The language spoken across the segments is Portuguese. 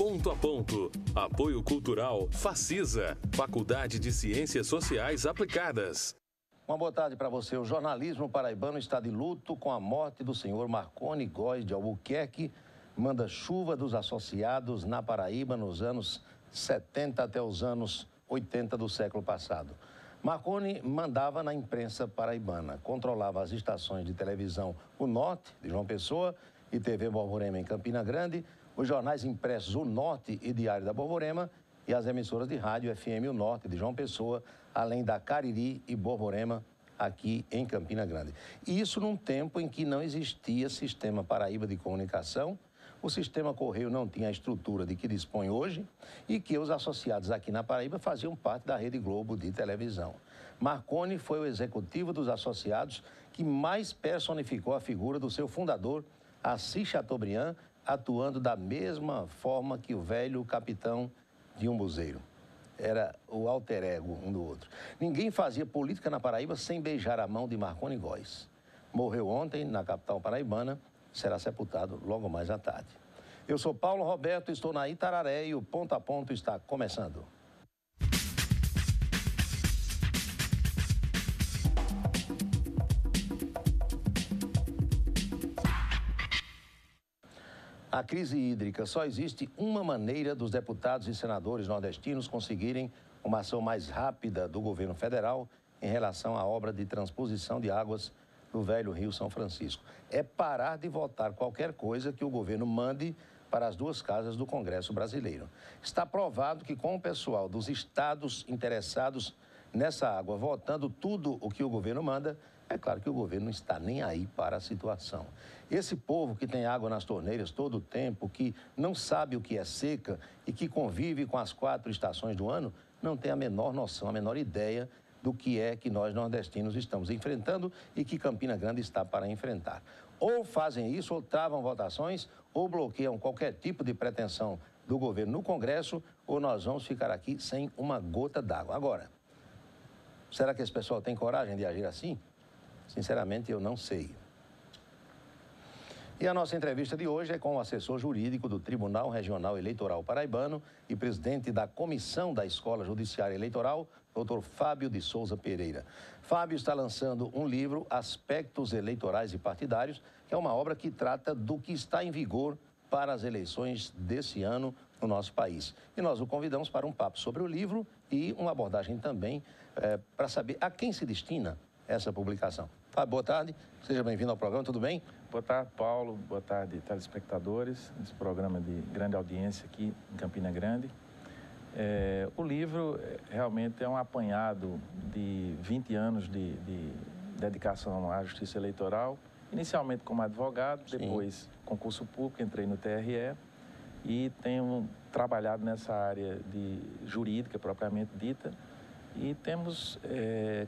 Ponto a Ponto. Apoio Cultural Facisa, Faculdade de Ciências Sociais Aplicadas. Uma boa tarde para você. O jornalismo paraibano está de luto com a morte do senhor Marconi Góes de Albuquerque, manda-chuva dos associados na Paraíba nos anos 70 até os anos 80 do século passado. Marconi mandava na imprensa paraibana, controlava as estações de televisão O Norte, de João Pessoa, e TV Borborema, em Campina Grande, os jornais impressos O Norte e Diário da Borborema e as emissoras de rádio FM O Norte, de João Pessoa, além da Cariri e Borborema, aqui em Campina Grande. E isso num tempo em que não existia sistema Paraíba de comunicação, o sistema Correio não tinha a estrutura de que dispõe hoje e que os associados aqui na Paraíba faziam parte da Rede Globo de televisão. Marconi foi o executivo dos associados que mais personificou a figura do seu fundador, Assis Chateaubriand, atuando da mesma forma que o velho capitão de um buzeiro. Era o alter ego um do outro. Ninguém fazia política na Paraíba sem beijar a mão de Marconi Góes. Morreu ontem na capital paraibana, será sepultado logo mais à tarde. Eu sou Paulo Roberto, estou na Itararé e o Ponto a Ponto está começando. A crise hídrica. Só existe uma maneira dos deputados e senadores nordestinos conseguirem uma ação mais rápida do governo federal em relação à obra de transposição de águas do velho Rio São Francisco. É parar de votar qualquer coisa que o governo mande para as duas casas do Congresso brasileiro. Está provado que com o pessoal dos estados interessados nessa água votando tudo o que o governo manda, é claro que o governo não está nem aí para a situação. Esse povo que tem água nas torneiras todo o tempo, que não sabe o que é seca e que convive com as 4 estações do ano, não tem a menor noção, a menor ideia do que é que nós nordestinos estamos enfrentando e que Campina Grande está para enfrentar. Ou fazem isso, ou travam votações, ou bloqueiam qualquer tipo de pretensão do governo no Congresso, ou nós vamos ficar aqui sem uma gota d'água. Agora, será que esse pessoal tem coragem de agir assim? Sinceramente, eu não sei. E a nossa entrevista de hoje é com o assessor jurídico do Tribunal Regional Eleitoral Paraibano e presidente da Comissão da Escola Judiciária Eleitoral, Dr. Fábio de Souza Pereira. Fábio está lançando um livro, Aspectos Eleitorais e Partidários, que é uma obra que trata do que está em vigor para as eleições desse ano no nosso país. E nós o convidamos para um papo sobre o livro e uma abordagem também para saber a quem se destina essa publicação. Fábio, boa tarde, seja bem-vindo ao programa, tudo bem? Boa tarde, Paulo, boa tarde, telespectadores, nesse programa de grande audiência aqui em Campina Grande. O livro realmente é um apanhado de 20 anos de dedicação à justiça eleitoral, inicialmente como advogado, depois concurso público, entrei no TRE e tenho trabalhado nessa área de jurídica propriamente dita, e temos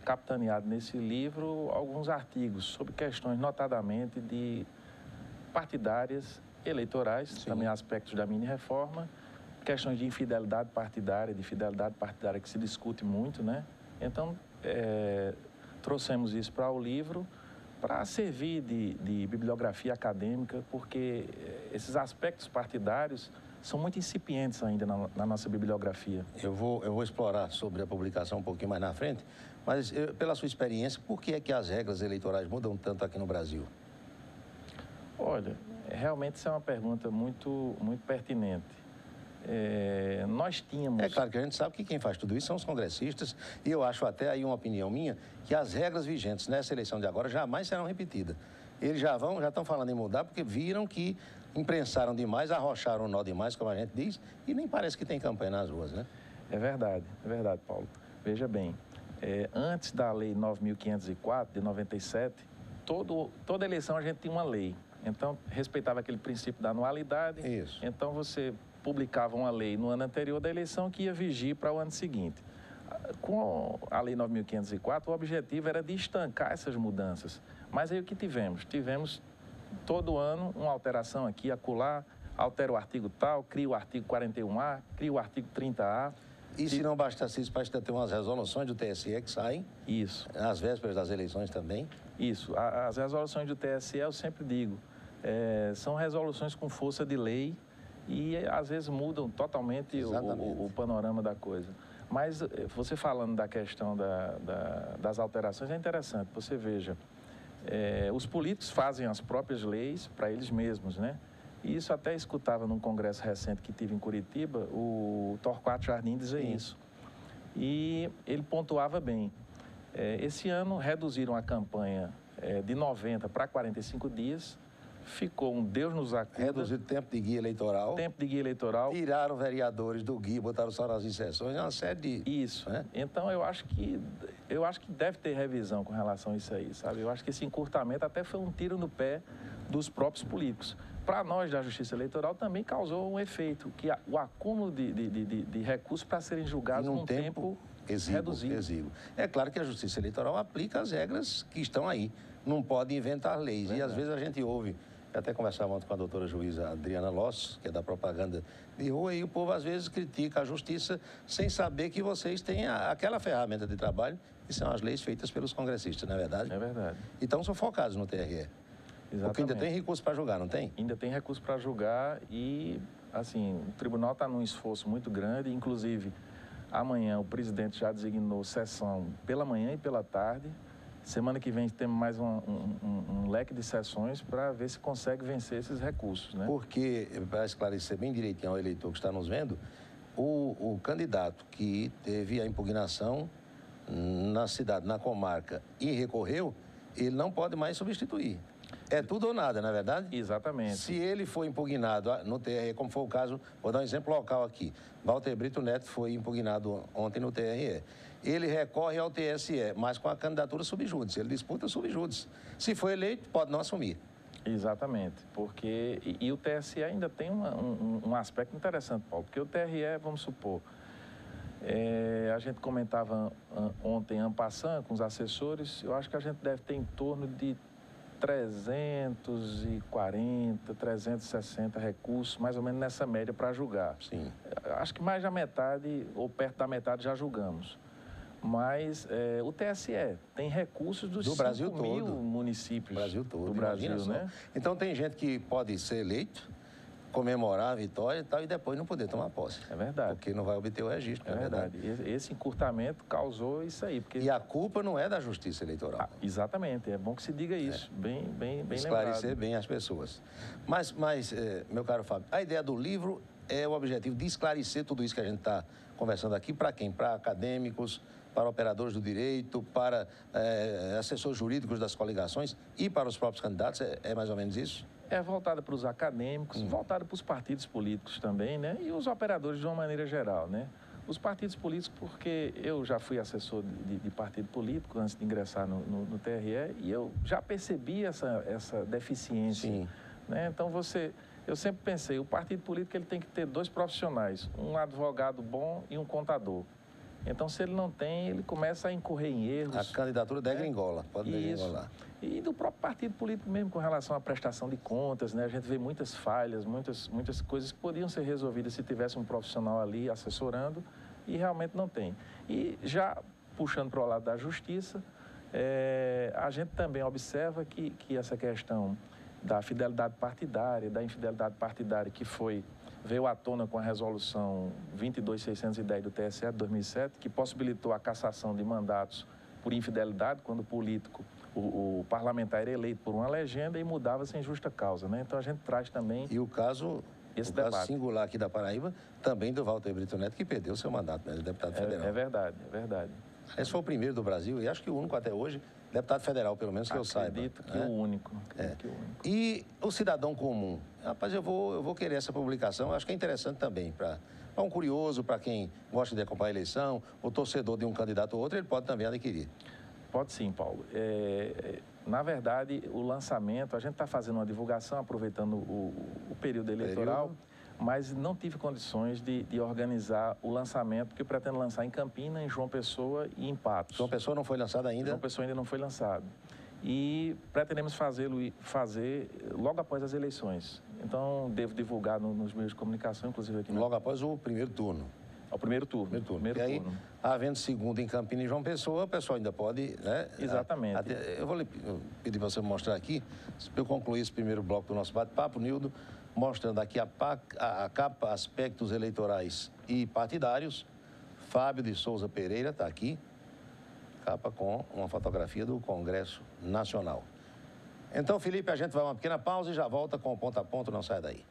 capitaneado nesse livro alguns artigos sobre questões notadamente de partidárias eleitorais, também aspectos da mini-reforma, questões de infidelidade partidária, que se discute muito, né? Então, trouxemos isso para o livro para servir de bibliografia acadêmica, porque esses aspectos partidários são muito incipientes ainda na nossa bibliografia. Eu vou explorar sobre a publicação um pouquinho mais na frente, mas pela sua experiência, por que é que as regras eleitorais mudam tanto aqui no Brasil? Olha, realmente isso é uma pergunta muito pertinente. Nós tínhamos... É claro que a gente sabe que quem faz tudo isso são os congressistas, e eu acho até aí uma opinião minha, que as regras vigentes nessa eleição de agora jamais serão repetidas. Eles já estão falando em mudar porque viram que imprensaram demais, arrocharam o nó demais, como a gente diz, e nem parece que tem campanha nas ruas, né? É verdade, Paulo. Veja bem, antes da Lei 9.504, de 97, toda eleição a gente tinha uma lei. Então, respeitava aquele princípio da anualidade. Isso. Então, você publicava uma lei no ano anterior da eleição que ia vigir para o ano seguinte. Com a Lei 9.504, o objetivo era de estancar essas mudanças. Mas aí o que tivemos? Tivemos todo ano uma alteração aqui, acolá, altera o artigo tal, cria o artigo 41A, cria o artigo 30A. E se não bastasse isso, basta ter umas resoluções do TSE que saem. Isso. Às vésperas das eleições também. Isso. As resoluções do TSE, eu sempre digo, são resoluções com força de lei e às vezes mudam totalmente o panorama da coisa. Mas você falando da questão das alterações é interessante. Você veja, os políticos fazem as próprias leis para eles mesmos, né? E isso até escutava num congresso recente que tive em Curitiba, o Torquato Jardim dizer isso. E ele pontuava bem. Esse ano reduziram a campanha de 90 para 45 dias, ficou um Deus nos acuda. Reduzido o tempo de guia eleitoral. Tempo de guia eleitoral. Tiraram vereadores do guia, botaram só nas inserções, é uma série de... Isso. Né? Então, eu acho que deve ter revisão com relação a isso aí, sabe? Eu acho que esse encurtamento até foi um tiro no pé dos próprios políticos. Para nós da Justiça Eleitoral também causou um efeito, que o acúmulo de recursos para serem julgados num tempo reduzido. Exíguo. É claro que a Justiça Eleitoral aplica as regras que estão aí, não pode inventar leis. E às vezes a gente ouve, eu até conversava ontem com a doutora juíza Adriana Loss, que é da propaganda de rua, e o povo às vezes critica a Justiça sem saber que vocês têm aquela ferramenta de trabalho, que são as leis feitas pelos congressistas, não é verdade? É verdade. Então são focados no TRE. Exatamente. Porque ainda tem recurso para julgar, não tem? Ainda tem recurso para julgar e, assim, o tribunal está num esforço muito grande, inclusive, amanhã o presidente já designou sessão pela manhã e pela tarde. Semana que vem temos mais um leque de sessões para ver se consegue vencer esses recursos, né? Porque, para esclarecer bem direitinho ao eleitor que está nos vendo, o candidato que teve a impugnação na cidade, na comarca, e recorreu, ele não pode mais substituir. É tudo ou nada, não é verdade? Exatamente. Se ele foi impugnado no TRE, como foi o caso, vou dar um exemplo local aqui. Walter Brito Neto foi impugnado ontem no TRE. Ele recorre ao TSE, mas com a candidatura subjúdice. Ele disputa subjúdice. Se for eleito, pode não assumir. Exatamente, porque... E o TSE ainda tem um aspecto interessante, Paulo, porque o TRE, vamos supor, a gente comentava ontem, en passant, com os assessores, eu acho que a gente deve ter em torno de 340, 360 recursos, mais ou menos nessa média para julgar. Sim. Acho que mais da metade, ou perto da metade, já julgamos. Mas o TSE tem recursos dos 5.000 municípios do Brasil todo. Do Brasil, né? Então tem gente que pode ser eleito, comemorar a vitória e tal, e depois não poder tomar posse. É verdade. Porque não vai obter o registro. É verdade. Esse encurtamento causou isso aí. Porque... E a culpa não é da Justiça Eleitoral. Exatamente. É bom que se diga isso. Bem Esclarecer lembrado. bem as pessoas. Mas meu caro Fábio, a ideia do livro é o objetivo de esclarecer tudo isso que a gente está conversando aqui. Para quem? Para acadêmicos, para operadores do direito, para assessores jurídicos das coligações e para os próprios candidatos. É mais ou menos isso? É voltada para os acadêmicos, voltada para os partidos políticos também, né? E os operadores de uma maneira geral, né? Os partidos políticos, porque eu já fui assessor de partido político antes de ingressar no TRE e eu já percebi essa deficiência. Sim. Né? Então, eu sempre pensei, o partido político ele tem que ter 2 profissionais, um advogado bom e um contador. Então, se ele não tem, ele começa a incorrer em erros. A candidatura degringola, pode degringolar. E do próprio partido político mesmo, com relação à prestação de contas, né? A gente vê muitas falhas, muitas coisas que podiam ser resolvidas se tivesse um profissional ali assessorando e realmente não tem. E já puxando para o lado da justiça, a gente também observa que essa questão da fidelidade partidária, da infidelidade partidária que veio à tona com a resolução 22.610 do TSE de 2007, que possibilitou a cassação de mandatos por infidelidade, quando o político, o parlamentar era eleito por uma legenda e mudava sem justa causa, né? Então a gente traz também e o caso singular aqui da Paraíba, também do Walter Brito Neto, que perdeu seu mandato, né, de deputado federal. É verdade, é verdade. Esse foi o primeiro do Brasil e acho que o único até hoje, deputado federal, pelo menos que eu saiba. Acredito que o único. E o cidadão comum? Rapaz, eu vou querer essa publicação, eu acho que é interessante também para um curioso, para quem gosta de acompanhar a eleição, o torcedor de um candidato ou outro, ele pode também adquirir. Pode sim, Paulo. Na verdade, o lançamento, a gente está fazendo uma divulgação, aproveitando o período eleitoral, mas não tive condições de organizar o lançamento, porque eu pretendo lançar em Campinas, em João Pessoa e em Patos. João Pessoa não foi lançado ainda? João Pessoa ainda não foi lançado. E pretendemos fazer logo após as eleições. Então, devo divulgar nos meios de comunicação, inclusive aqui. Logo após o primeiro turno? primeiro turno. E aí, havendo segundo em Campinas e João Pessoa, o pessoal ainda pode, né? Exatamente. Eu vou pedir para você mostrar aqui, para eu concluir esse primeiro bloco do nosso bate-papo, Nildo, mostrando aqui a capa, aspectos eleitorais e partidários. Fábio de Souza Pereira está aqui, capa com uma fotografia do Congresso Nacional. Então, Felipe, a gente vai a uma pequena pausa e já volta com o Ponto a Ponto, não sai daí.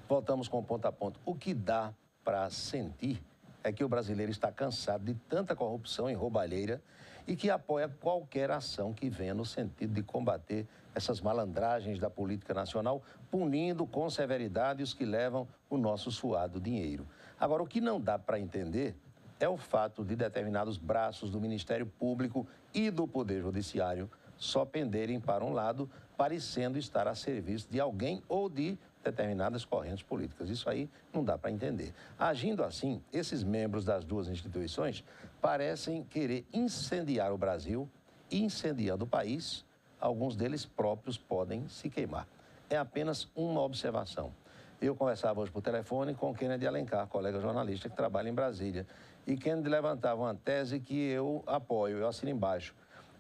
Voltamos com o Ponto a Ponto. O que dá para sentir é que o brasileiro está cansado de tanta corrupção e roubalheira e que apoia qualquer ação que venha no sentido de combater essas malandragens da política nacional, punindo com severidade os que levam o nosso suado dinheiro. Agora, o que não dá para entender é o fato de determinados braços do Ministério Público e do Poder Judiciário só penderem para um lado, parecendo estar a serviço de alguém ou de determinadas correntes políticas. Isso aí não dá para entender. Agindo assim, esses membros das duas instituições parecem querer incendiar o Brasil e, incendiando o país, alguns deles próprios podem se queimar. É apenas uma observação. Eu conversava hoje por telefone com Kennedy Alencar, colega jornalista que trabalha em Brasília, e Kennedy levantava uma tese que eu apoio, eu assino embaixo.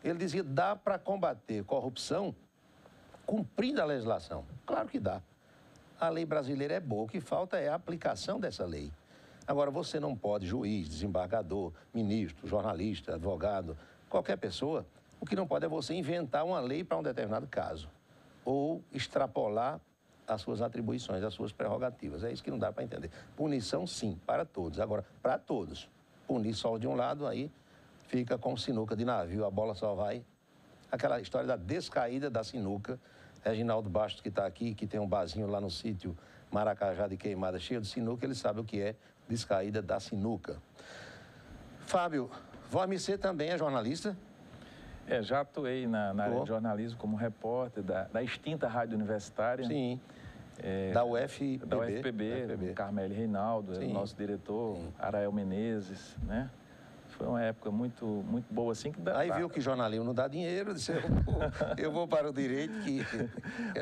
Ele dizia, dá para combater corrupção cumprindo a legislação? Claro que dá. A lei brasileira é boa, o que falta é a aplicação dessa lei. Agora, você não pode, juiz, desembargador, ministro, jornalista, advogado, qualquer pessoa, o que não pode é você inventar uma lei para um determinado caso ou extrapolar as suas atribuições, as suas prerrogativas. É isso que não dá para entender. Punição, sim, para todos. Agora, para todos. Punir só de um lado, aí fica com sinuca de navio, a bola só vai. Aquela história da descaída da sinuca. Reginaldo Bastos, que está aqui, que tem um barzinho lá no sítio Maracajá de Queimada, cheio de sinuca, ele sabe o que é descaída da sinuca. Fábio, você também é jornalista? Já atuei na área de jornalismo como repórter da extinta Rádio Universitária. Sim, da UFPB. Da UFPB. Carmele Reinaldo, nosso diretor, Arael Menezes, né? Foi uma época muito, muito boa, assim. Aí viu que jornalismo não dá dinheiro, disse, eu vou para o direito que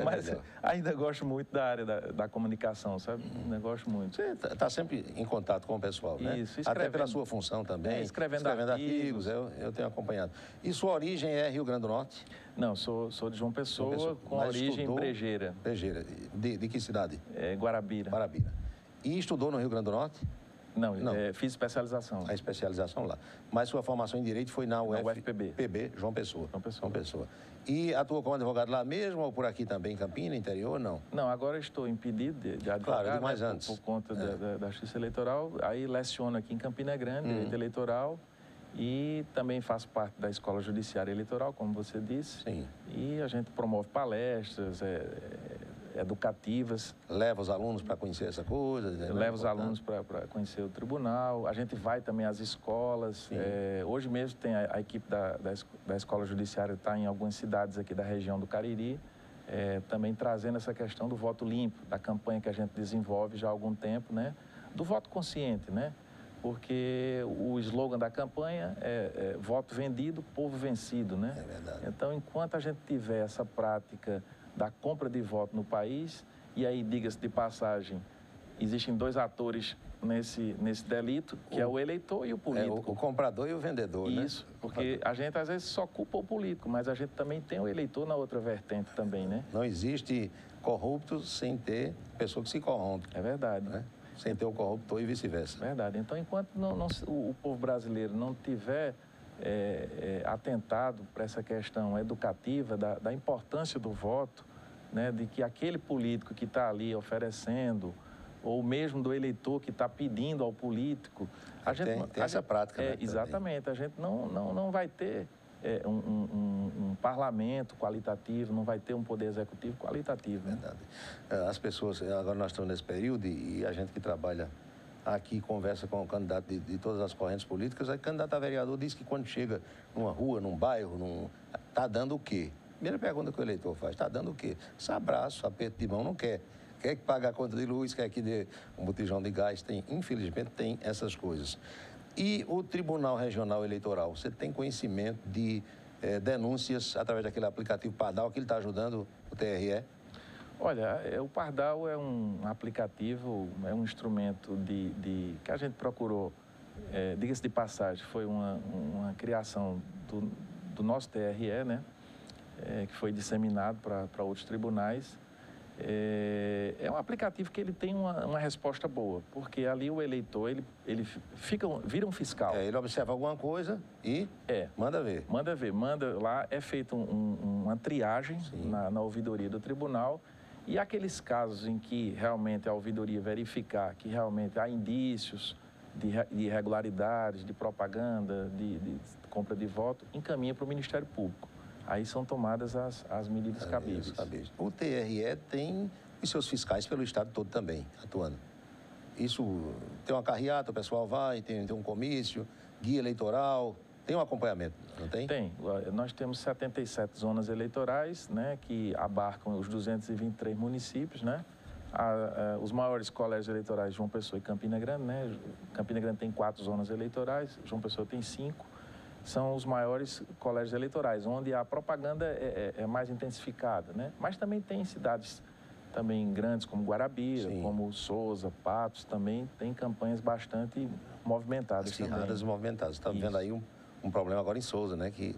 Mas melhor. Ainda gosto muito da área da comunicação, sabe? Ainda gosto muito. Você está sempre em contato com o pessoal, né? Isso, até pela sua função também. Escrevendo artigos. Eu tenho acompanhado. E sua origem é Rio Grande do Norte? Não, sou de João Pessoa, com origem brejeira. Brejeira. De que cidade? Guarabira. Guarabira. E estudou no Rio Grande do Norte? Não. Fiz especialização. A especialização lá. Mas sua formação em Direito foi na UFPB. João Pessoa. João Pessoa. E atuou como advogado lá mesmo ou por aqui também, em Campinas, interior, não? Não, agora estou impedido de advogar, claro, mais antes. Por conta da Justiça Eleitoral. Aí leciono aqui em Campina Grande, Direito Eleitoral, e também faço parte da Escola Judiciária Eleitoral, como você disse. Sim. E a gente promove palestras educativas. Leva os alunos para conhecer essa coisa? Leva os alunos para conhecer o tribunal. A gente vai também às escolas. Hoje mesmo tem a equipe da Escola Judiciária, está em algumas cidades aqui da região do Cariri, também trazendo essa questão do voto limpo, da campanha que a gente desenvolve já há algum tempo, né? Do voto consciente, né? Porque o slogan da campanha é voto vendido, povo vencido, né? É verdade. Então, enquanto a gente tiver essa prática da compra de voto no país, e aí, diga-se de passagem, existem dois atores nesse delito, que é o eleitor e o político. O comprador e o vendedor, né? Isso, porque a gente às vezes só culpa o político, mas a gente também tem o eleitor na outra vertente também, né? Não existe corrupto sem ter pessoa que se corrompe. É verdade. Né? Sem ter o corruptor e vice-versa. Verdade. Então, enquanto o povo brasileiro não tiver atentado para essa questão educativa da importância do voto, né, de que aquele político que está ali oferecendo, ou mesmo do eleitor que está pedindo ao político... Tem essa prática, né? Exatamente. Também. A gente não vai ter um parlamento qualitativo, não vai ter um poder executivo qualitativo. Verdade. As pessoas, agora nós estamos nesse período e a gente que trabalha aqui conversa com o candidato de todas as correntes políticas, aí o candidato a vereador diz que quando chega numa rua, num bairro, está dando o quê? Primeira pergunta que o eleitor faz, está dando o quê? Esse abraço, aperto de mão, não quer. Quer que pague a conta de luz, quer que dê um botijão de gás, infelizmente tem essas coisas. E o Tribunal Regional Eleitoral, você tem conhecimento de denúncias através daquele aplicativo Padal que ele está ajudando o TRE? Olha, o Pardal é um aplicativo, é um instrumento que a gente procurou, diga-se de passagem, foi uma criação do nosso TRE, né? Que foi disseminado para outros tribunais. É um aplicativo que ele tem uma resposta boa, porque ali o eleitor, ele vira um fiscal. Ele observa alguma coisa e manda ver. Manda lá, é feita uma triagem na ouvidoria do tribunal, e aqueles casos em que realmente a ouvidoria verificar que realmente há indícios de irregularidades, de propaganda, de compra de voto, encaminha para o Ministério Público. Aí são tomadas as medidas cabíveis. O TRE tem os seus fiscais pelo estado todo também, atuando. Isso tem uma carreata, o pessoal vai, tem um comício, guia eleitoral, tem um acompanhamento, não tem? Tem. Nós temos 77 zonas eleitorais, né, que abarcam os 223 municípios, né? Os maiores colégios eleitorais, João Pessoa e Campina Grande, né? Campina Grande tem 4 zonas eleitorais, João Pessoa tem 5. São os maiores colégios eleitorais, onde a propaganda é mais intensificada, né? Mas também tem cidades também grandes, como Guarabira, como Souza, Patos, também tem campanhas bastante movimentadas também. Acirradas e movimentadas. Estamos vendo aí um problema agora em Souza, né? Que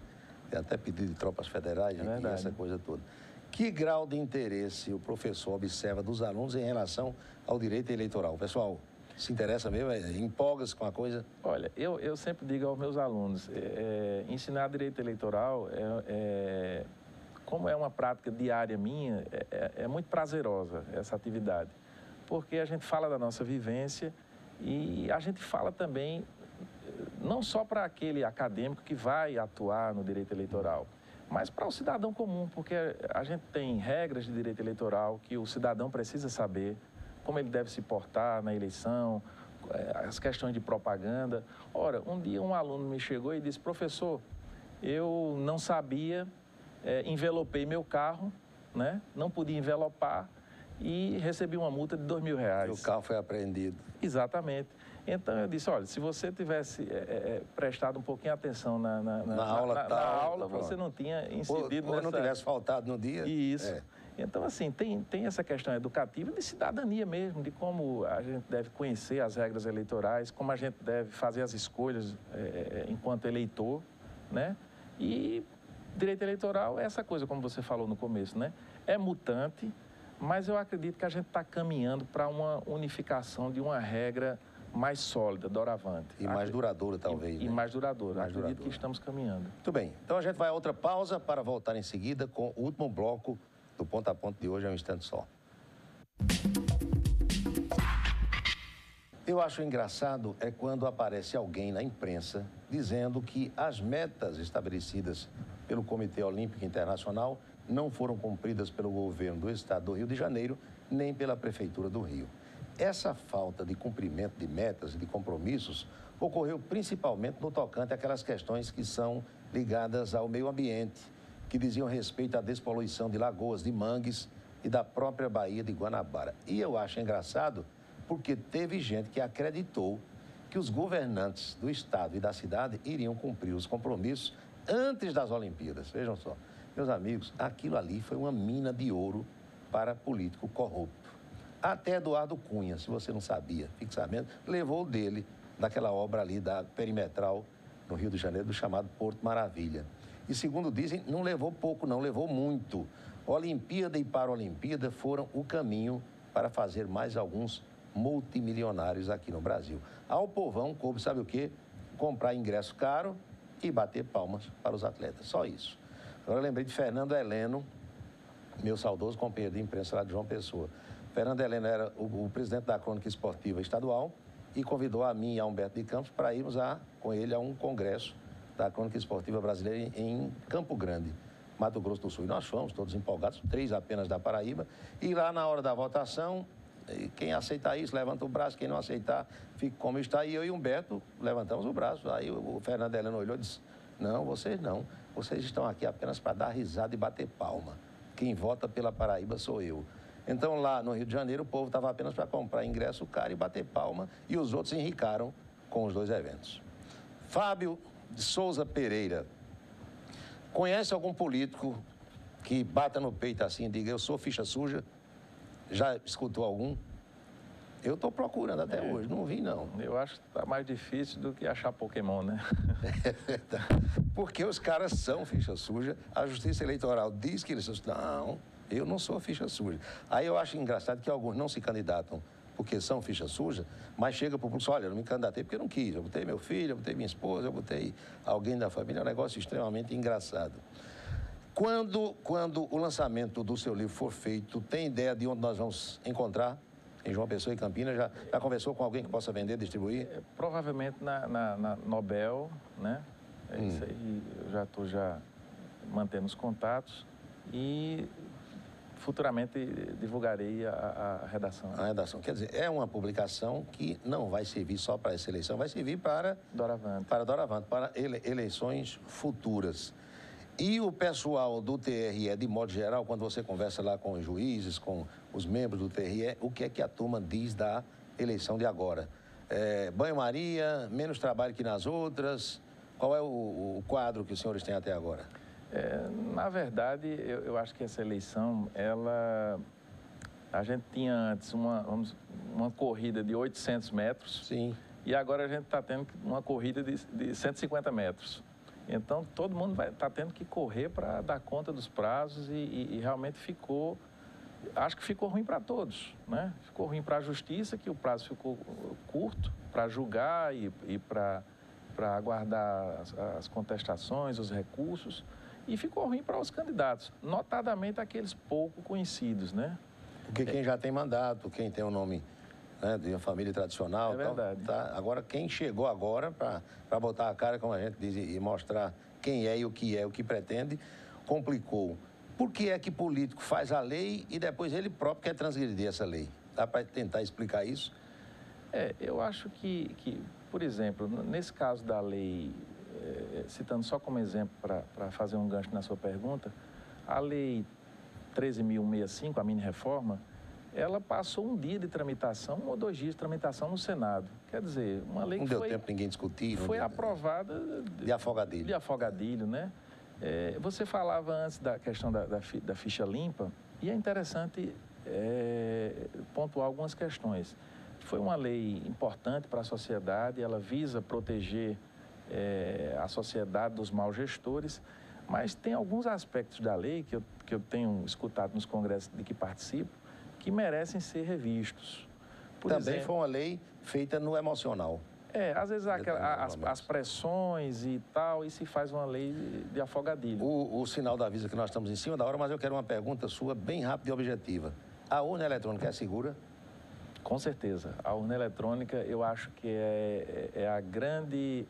tem até pedido de tropas federais e essa coisa toda. Que grau de interesse o professor observa dos alunos em relação ao direito eleitoral? Pessoal, se interessa mesmo? Empolga-se com a coisa? Olha, eu sempre digo aos meus alunos, ensinar direito eleitoral, como é uma prática diária minha, é muito prazerosa essa atividade, porque a gente fala da nossa vivência e a gente fala também, não só para aquele acadêmico que vai atuar no direito eleitoral, mas para o cidadão comum, porque a gente tem regras de direito eleitoral que o cidadão precisa saber, como ele deve se portar na eleição, as questões de propaganda. Ora, um dia um aluno me chegou e disse, professor, eu não sabia, envelopei meu carro, né? Não podia envelopar e recebi uma multa de R$2.000. E o carro foi apreendido. Exatamente. Então eu disse, olha, se você tivesse prestado um pouquinho atenção na aula, você não tinha incidido ou não tivesse faltado no dia. Isso. Então, assim, tem essa questão educativa de cidadania mesmo, de como a gente deve conhecer as regras eleitorais, como a gente deve fazer as escolhas enquanto eleitor, né? E direito eleitoral é essa coisa, como você falou no começo, né? É mutante, mas eu acredito que a gente está caminhando para uma unificação de uma regra mais sólida, doravante. E mais duradoura, talvez. E mais duradoura. Acredito que estamos caminhando. Muito bem. Então, a gente vai a outra pausa para voltar em seguida com o último bloco do Ponto a Ponto de hoje, é um instante só. Eu acho engraçado quando aparece alguém na imprensa dizendo que as metas estabelecidas pelo Comitê Olímpico Internacional não foram cumpridas pelo governo do estado do Rio de Janeiro, nem pela Prefeitura do Rio. Essa falta de cumprimento de metas e de compromissos ocorreu principalmente no tocante àquelas questões que são ligadas ao meio ambiente, que diziam respeito à despoluição de lagoas, de mangues e da própria Baía de Guanabara. E eu acho engraçado porque teve gente que acreditou que os governantes do estado e da cidade iriam cumprir os compromissos antes das Olimpíadas. Vejam só, meus amigos, aquilo ali foi uma mina de ouro para político corrupto. Até Eduardo Cunha, se você não sabia, fique sabendo, levou dele, daquela obra ali da perimetral no Rio de Janeiro, do chamado Porto Maravilha. E segundo dizem, não levou pouco, não, levou muito. Olimpíada e Paralimpíada foram o caminho para fazer mais alguns multimilionários aqui no Brasil. Ao povão coube, sabe o quê? Comprar ingresso caro e bater palmas para os atletas. Só isso. Agora eu lembrei de Fernando Heleno, meu saudoso companheiro de imprensa lá de João Pessoa. Fernando Heleno era o presidente da Crônica Esportiva Estadual e convidou a mim e a Humberto de Campos para irmos com ele a um congresso da Crônica Esportiva Brasileira em Campo Grande, Mato Grosso do Sul. E nós fomos todos empolgados, 3 apenas da Paraíba, e lá na hora da votação, quem aceitar isso, levanta o braço, quem não aceitar, fica como está. E eu e o Humberto levantamos o braço. Aí o Fernando Heleno olhou e disse, não, vocês estão aqui apenas para dar risada e bater palma. Quem vota pela Paraíba sou eu. Então lá no Rio de Janeiro o povo estava apenas para comprar ingresso caro e bater palma, e os outros se enricaram com os 2 eventos. Fábio de Souza Pereira, conhece algum político que bata no peito assim e diga, eu sou ficha suja, Já escutou algum? Eu estou procurando até hoje, não vi não. Eu acho que está mais difícil do que achar Pokémon, né? Porque os caras são ficha suja, a Justiça Eleitoral diz que eles são... Não, eu não sou ficha suja. Aí eu acho engraçado que alguns não se candidatam porque são ficha suja, mas chega para o público, olha, eu não me candidatei porque eu não quis, eu botei meu filho, eu botei minha esposa, eu botei alguém da família, é um negócio extremamente engraçado. Quando o lançamento do seu livro for feito, tem ideia de onde nós vamos encontrar? Em João Pessoa e Campinas, já conversou com alguém que possa vender, distribuir? Provavelmente na Nobel, né? É isso aí, eu já estou mantendo os contatos e futuramente divulgarei a redação. A redação, quer dizer, é uma publicação que não vai servir só para essa eleição, vai servir para Doravante. Para eleições futuras. E o pessoal do TRE, de modo geral, quando você conversa lá com os juízes, com os membros do TRE, o que é que a turma diz da eleição de agora? Banho-maria, menos trabalho que nas outras? Qual é o quadro que os senhores têm até agora? Na verdade, eu acho que essa eleição, a gente tinha antes uma corrida de 800 metros. Sim. E agora a gente está tendo uma corrida de 150 metros. Então, todo mundo está tendo que correr para dar conta dos prazos e realmente acho que ficou ruim para todos, né? Ficou ruim para a justiça, que o prazo ficou curto para julgar e para aguardar as contestações, os recursos, e ficou ruim para os candidatos, notadamente aqueles pouco conhecidos, né? Porque quem já tem mandato, quem tem o nome... Né, de uma família tradicional. É verdade. Tá? Agora, quem chegou agora para botar a cara, como a gente diz, e mostrar quem é, o que pretende, complicou. Por que é que político faz a lei e depois ele próprio quer transgredir essa lei? Dá para tentar explicar isso? Eu acho que, por exemplo, nesse caso da lei, citando só como exemplo para fazer um gancho na sua pergunta, a lei 13.065, a mini-reforma, ela passou um dia de tramitação, 1 ou 2 dias de tramitação no Senado. Quer dizer, uma lei que não deu tempo ninguém discutir. Foi aprovada... De afogadilho. De afogadilho, né? Você falava antes da questão da ficha limpa, e é interessante pontuar algumas questões. Foi uma lei importante para a sociedade, ela visa proteger a sociedade dos maus gestores, mas tem alguns aspectos da lei que eu tenho escutado nos congressos de que participo, que merecem ser revistos. Também foi uma lei feita no emocional. Às vezes as pressões e tal, e se faz uma lei de afogadilho. O sinal da avisa que nós estamos em cima da hora, mas eu quero uma pergunta sua bem rápida e objetiva. A urna eletrônica é segura? Com certeza. A urna eletrônica, eu acho que é a grande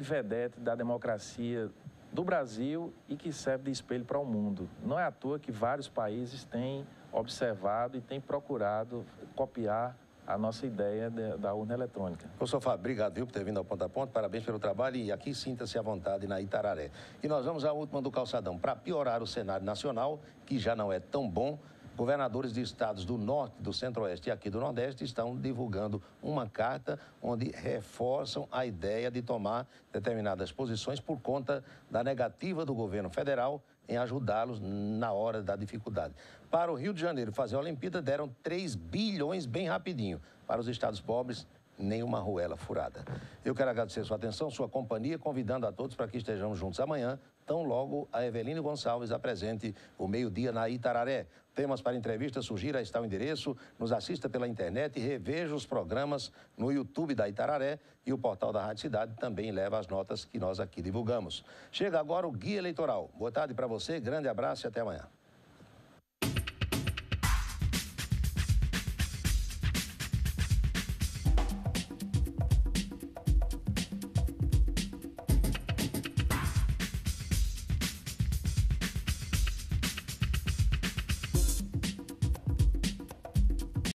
vedete da democracia do Brasil e que serve de espelho para o mundo. Não é à toa que vários países têm observado e têm procurado copiar a nossa ideia da urna eletrônica. Professor Fábio, obrigado, viu, por ter vindo ao Ponto a Ponto, parabéns pelo trabalho e aqui sinta-se à vontade na Itararé. E nós vamos à última do calçadão. Para piorar o cenário nacional, que já não é tão bom, governadores de estados do Norte, do Centro-Oeste e aqui do Nordeste estão divulgando uma carta onde reforçam a ideia de tomar determinadas posições por conta da negativa do governo federal em ajudá-los na hora da dificuldade. Para o Rio de Janeiro fazer a Olimpíada, deram 3 bilhões bem rapidinho. Para os estados pobres, nenhuma arruela furada. Eu quero agradecer sua atenção, sua companhia, convidando a todos para que estejamos juntos amanhã, tão logo a Eveline Gonçalves apresente o meio-dia na Itararé. Temas para entrevista, sugira, está o endereço, nos assista pela internet e reveja os programas no YouTube da Itararé e o portal da Rádio Cidade também leva as notas que nós aqui divulgamos. Chega agora o Guia Eleitoral. Boa tarde para você, grande abraço e até amanhã.